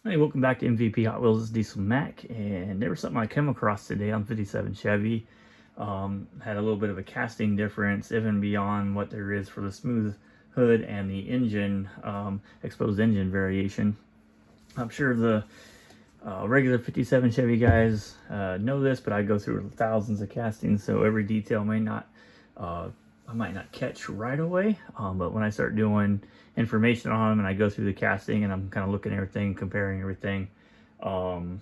Hey, welcome back to MVP Hot Wheels. This is Diesel Mac, and there was something I came across today on 57 Chevy. Had a little bit of a casting difference, even beyond what there is for the smooth hood and the engine, exposed engine variation. I'm sure the regular 57 Chevy guys know this, but I go through thousands of castings, so every detail I might not catch right away. But when I start doing information on them and I go through the casting and I'm kind of looking at everything, comparing everything, some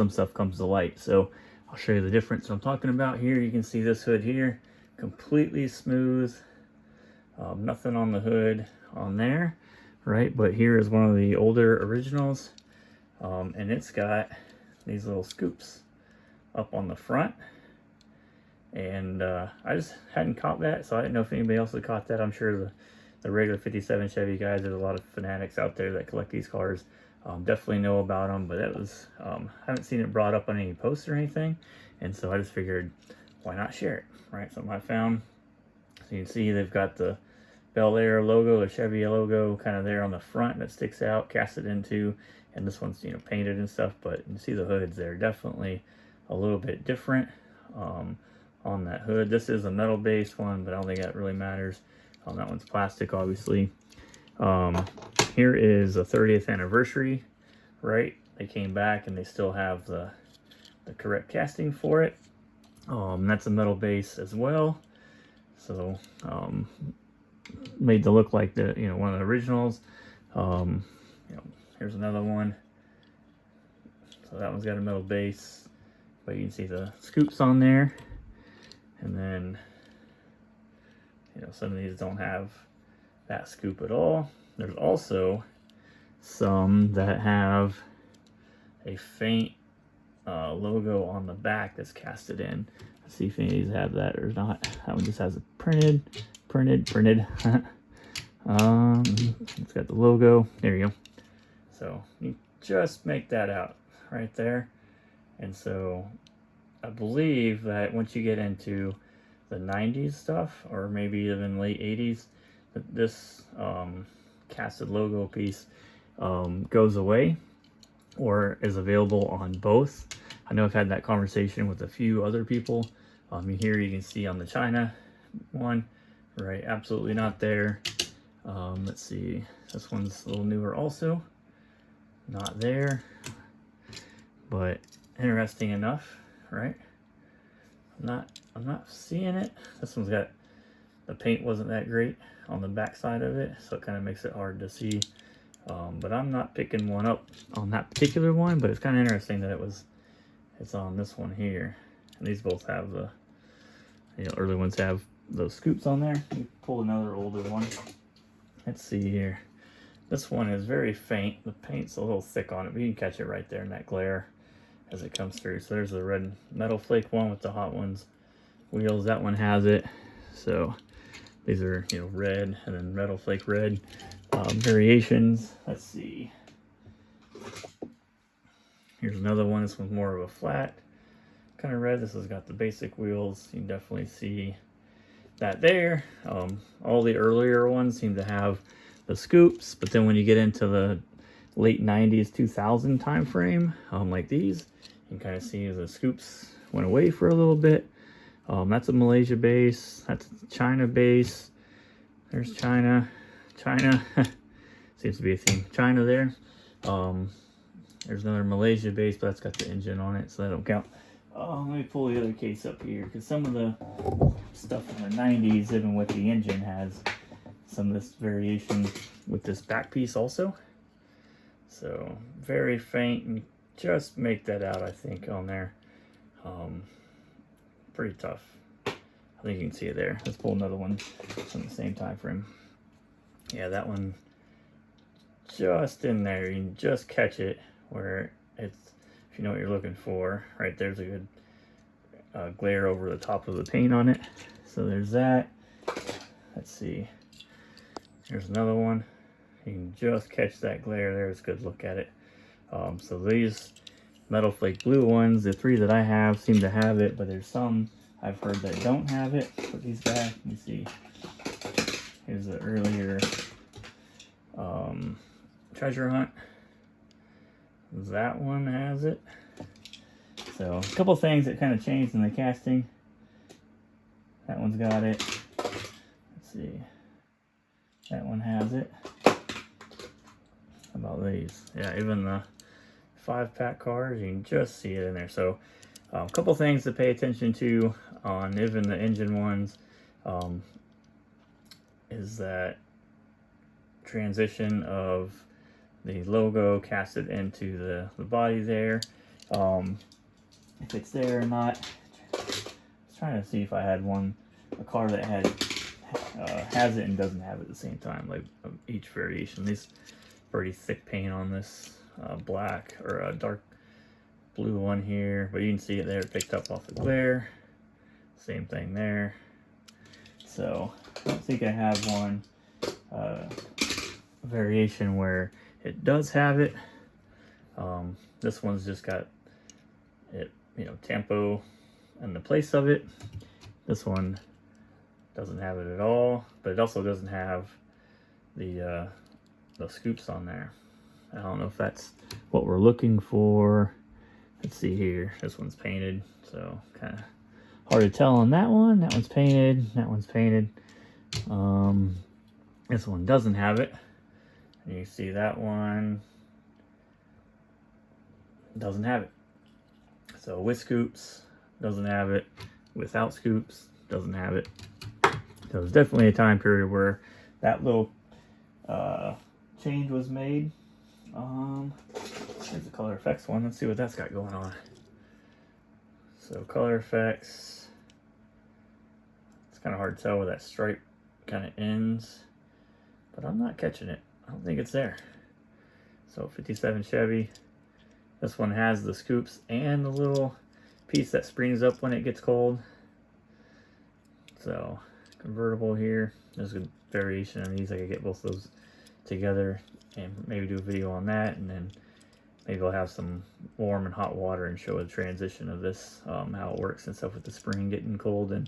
stuff comes to light. So I'll show you the difference I'm talking about here. You can see this hood here, completely smooth, nothing on the hood on there, right? But here is one of the older originals, and it's got these little scoops up on the front. And I just hadn't caught that, so I didn't know if anybody else had caught that. I'm sure the regular 57 Chevy guys, there's a lot of fanatics out there that collect these cars, definitely know about them, but that was, haven't seen it brought up on any posts or anything, and so I just figured, why not share it, right? Something I found. So you can see they've got the Bel-Aire logo, the Chevy logo kind of there on the front that sticks out, casted into, and this one's, painted and stuff, but you see the hoods there, definitely a little bit different. On that hood. This is a metal based one, but I don't think that really matters. That one's plastic, obviously. Here is a 30th anniversary, right? They came back and they still have the correct casting for it. That's a metal base as well. So made to look like the one of the originals. Here's another one. So that one's got a metal base, but you can see the scoops on there. And then, some of these don't have that scoop at all. There's also some that have a faint logo on the back that's casted in. Let's see if any of these have that or not. That one just has a printed. It's got the logo. There you go. So you just make that out right there. And so I believe that once you get into the 90s stuff, or maybe even late 80s, that this casted logo piece goes away or is available on both. I know I've had that conversation with a few other people. Here you can see on the China one, right? Absolutely not there. Let's see, this one's a little newer also. Not there, but interesting enough. Right? I'm not seeing it. This one's got, the paint wasn't that great on the back side of it, so it kind of makes it hard to see. But I'm not picking one up on that particular one, but it's kind of interesting that it's on this one here. And these both have the, early ones have those scoops on there. Let me pull another older one. Let's see here. This one is very faint. The paint's a little thick on it, but you can catch it right there in that glare as it comes through. So there's the red metal flake one with the Hot Ones wheels. That one has it. So these are red and then metal flake red variations. Let's see. Here's another one. This one's more of a flat kind of red. This has got the basic wheels. You can definitely see that there. All the earlier ones seem to have the scoops, but then when you get into the late 90s 2000 time frame, like these, you can kind of see the scoops went away for a little bit. That's a Malaysia base. That's a China base. There's China. Seems to be a theme. China there. There's another Malaysia base, but that's got the engine on it, so that don't count. Let me pull the other case up here, because some of the stuff in the 90s, even with the engine, has some of this variation with this back piece also. So very faint, and just make that out, I think, on there. Pretty tough. I think you can see it there. Let's pull another one from the same time frame. Yeah, that one just in there. You can just catch it where it's, if you know what you're looking for. Right there's a good glare over the top of the paint on it. So there's that. Let's see. Here's another one. You can just catch that glare there. It's a good look at it. So these metal flake blue ones, the three that I have, seem to have it, but there's some I've heard that don't have it. Put these back. Let me see. Here's the earlier treasure hunt. that one has it. So a couple things that kind of changed in the casting. That one's got it. Let's see. That one has it. How about these? Yeah, even the 5-pack cars, you can just see it in there. So a couple things to pay attention to on even the engine ones is that transition of the logo casted into the body there. If it's there or not. I was trying to see if I had a car that has it and doesn't have it at the same time, like each variation. These pretty thick paint on this black or a dark blue one here, but you can see it there, picked up off the glare. Same thing there. So I don't think I have one variation where it does have it. This one's just got it, you know, Tampo in the place of it. This one doesn't have it at all, but it also doesn't have the scoops on there. I don't know if that's what we're looking for. Let's see here. This one's painted, so kind of hard to tell on that one. That one's painted. That one's painted. This one doesn't have it. And you see that one doesn't have it. So with scoops, doesn't have it. Without scoops, doesn't have it. So there's definitely a time period where that little change was made. Here's the color effects one. Let's see what that's got going on. So color effects. It's kind of hard to tell where that stripe kind of ends, but I'm not catching it. I don't think it's there. So 57 Chevy. This one has the scoops and the little piece that springs up when it gets cold. So convertible here. There's a variation on these. I could get both those together and maybe do a video on that, and then maybe I'll have some warm and hot water and show the transition of this, how it works and stuff with the spring getting cold and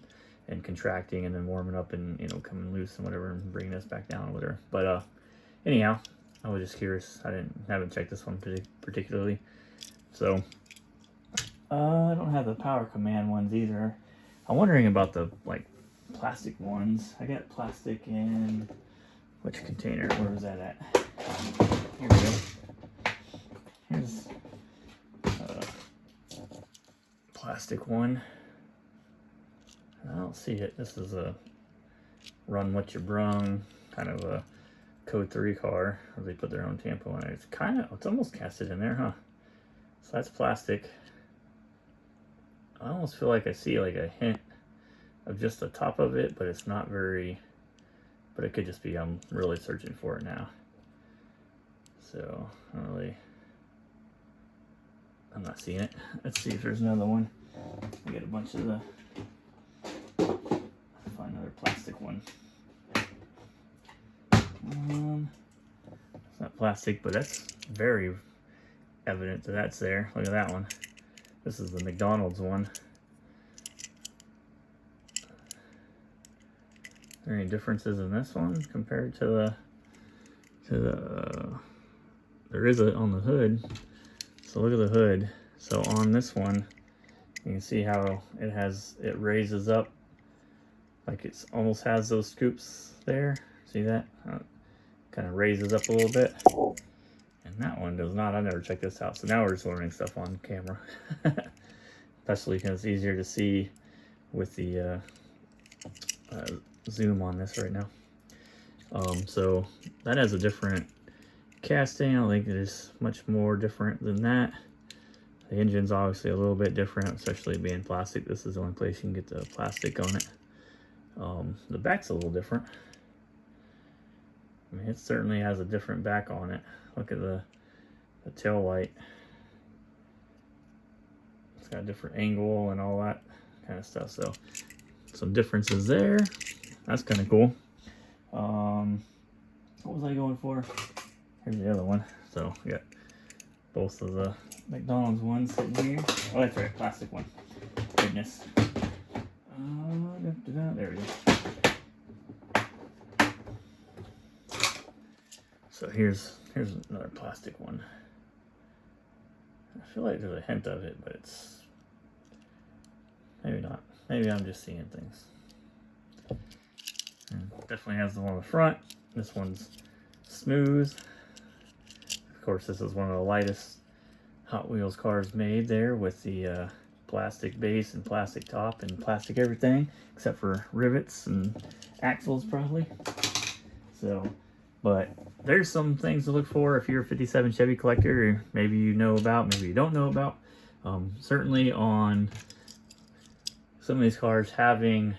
contracting and then warming up and, you know, coming loose and whatever, and bringing this back down with her. But anyhow, I was just curious. I haven't checked this one particularly. So I don't have the power command ones either. I'm wondering about the like plastic ones. I got plastic in which container? Where was that at? Here we go. Here's plastic one. I don't see it. This is a run what you brung, kind of a Code 3 car. They put their own Tampo in it. It's almost casted in there, huh? So that's plastic. I almost feel like I see like a hint of just the top of it, but it's not very, but it could just be, I'm really searching for it now. So, I'm not seeing it. Let's see if there's another one. I got a bunch of the, find another plastic one. It's not plastic, but that's very evident that that's there. Look at that one. This is the McDonald's one. Are there any differences in this one compared to the there is a on the hood. So look at the hood. So on this one, you can see how it raises up, like it's almost has those scoops there. See that? Kind of raises up a little bit. And that one does not. I never checked this out. So now we're just learning stuff on camera. Especially because it's easier to see with the zoom on this right now. So that has a different casting. I don't think it is much more different than that. The engine's obviously a little bit different, especially being plastic. This is the only place you can get the plastic on it. The back's a little different. I mean, it certainly has a different back on it. Look at the tail light. It's got a different angle and all that kind of stuff. So some differences there. That's kind of cool. What was I going for? Here's the other one. So we got both of the McDonald's ones sitting here. Oh, that's right, plastic one. Goodness. There we go. So here's another plastic one. I feel like there's a hint of it, but it's maybe not. Maybe I'm just seeing things. And definitely has the one on the front. This one's smooth. Of course, this is one of the lightest Hot Wheels cars made there, with the plastic base and plastic top and plastic everything, except for rivets and axles probably. So, but there's some things to look for if you're a 57 Chevy collector, or maybe you know about, maybe you don't know about. Certainly on some of these cars, having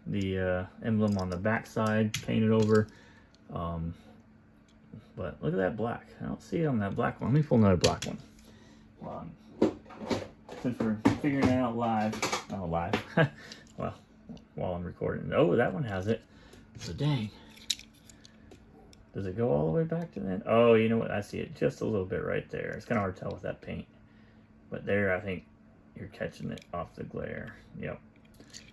the emblem on the back side painted over. But look at that black. I don't see it on that black one. Let me pull another black one. Since we're figuring it out live. Oh, live. Well, while I'm recording. Oh, that one has it. So dang. Does it go all the way back to that? Oh, you know what? I see it just a little bit right there. It's kind of hard to tell with that paint. But there, I think you're catching it off the glare. Yep.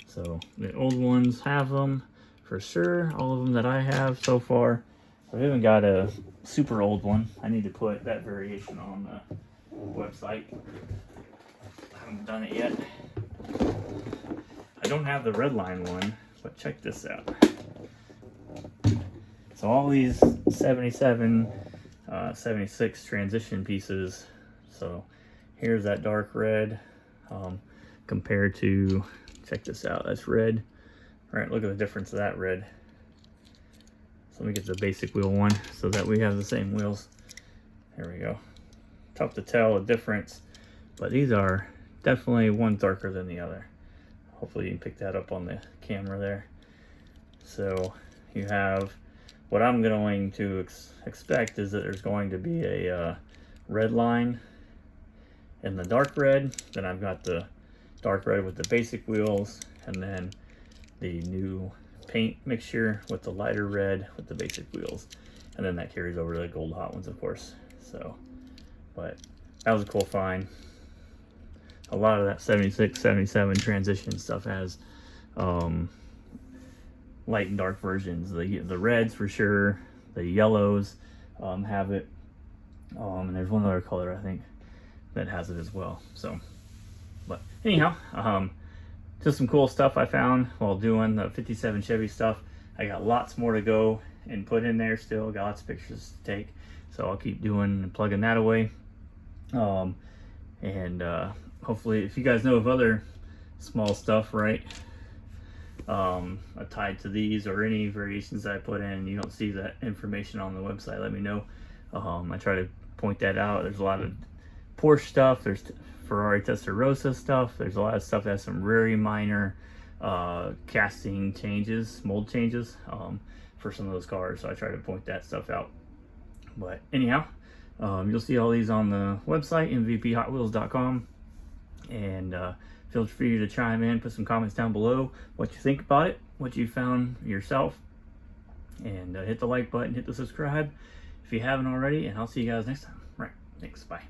So the old ones have them for sure. All of them that I have so far. I haven't got a super old one. I need to put that variation on the website. I haven't done it yet. I don't have the red line one, but check this out. So all these 77, 76 transition pieces. So here's that dark red compared to, check this out, that's red. All right, look at the difference of that red. So let me get the basic wheel one so that we have the same wheels. There we go. Tough to tell a difference, but these are definitely one darker than the other. Hopefully you can pick that up on the camera there. So you have, what I'm going to expect is that there's going to be a red line in the dark red. Then I've got the dark red with the basic wheels, and then the new paint mixture with the lighter red with the basic wheels, and then that carries over to the gold hot ones, of course. So, but that was a cool find. A lot of that 76, 77 transition stuff has light and dark versions. The reds for sure, the yellows have it, and there's one other color I think that has it as well. So, but anyhow, just some cool stuff I found while doing the 57 Chevy stuff. I got lots more to go and put in there still. Got lots of pictures to take. So I'll keep doing and plugging that away. Hopefully, if you guys know of other small stuff, right, tied to these or any variations that I put in, you don't see that information on the website, let me know. I try to point that out. There's a lot of Porsche stuff. There's Ferrari Testarossa stuff. There's a lot of stuff that has some very minor casting changes, mold changes for some of those cars. So I try to point that stuff out. But anyhow, you'll see all these on the website, MVPHotWheels.com. And feel free to chime in, put some comments down below what you think about it, what you found yourself. And hit the like button, hit the subscribe if you haven't already. And I'll see you guys next time. Right, thanks, bye.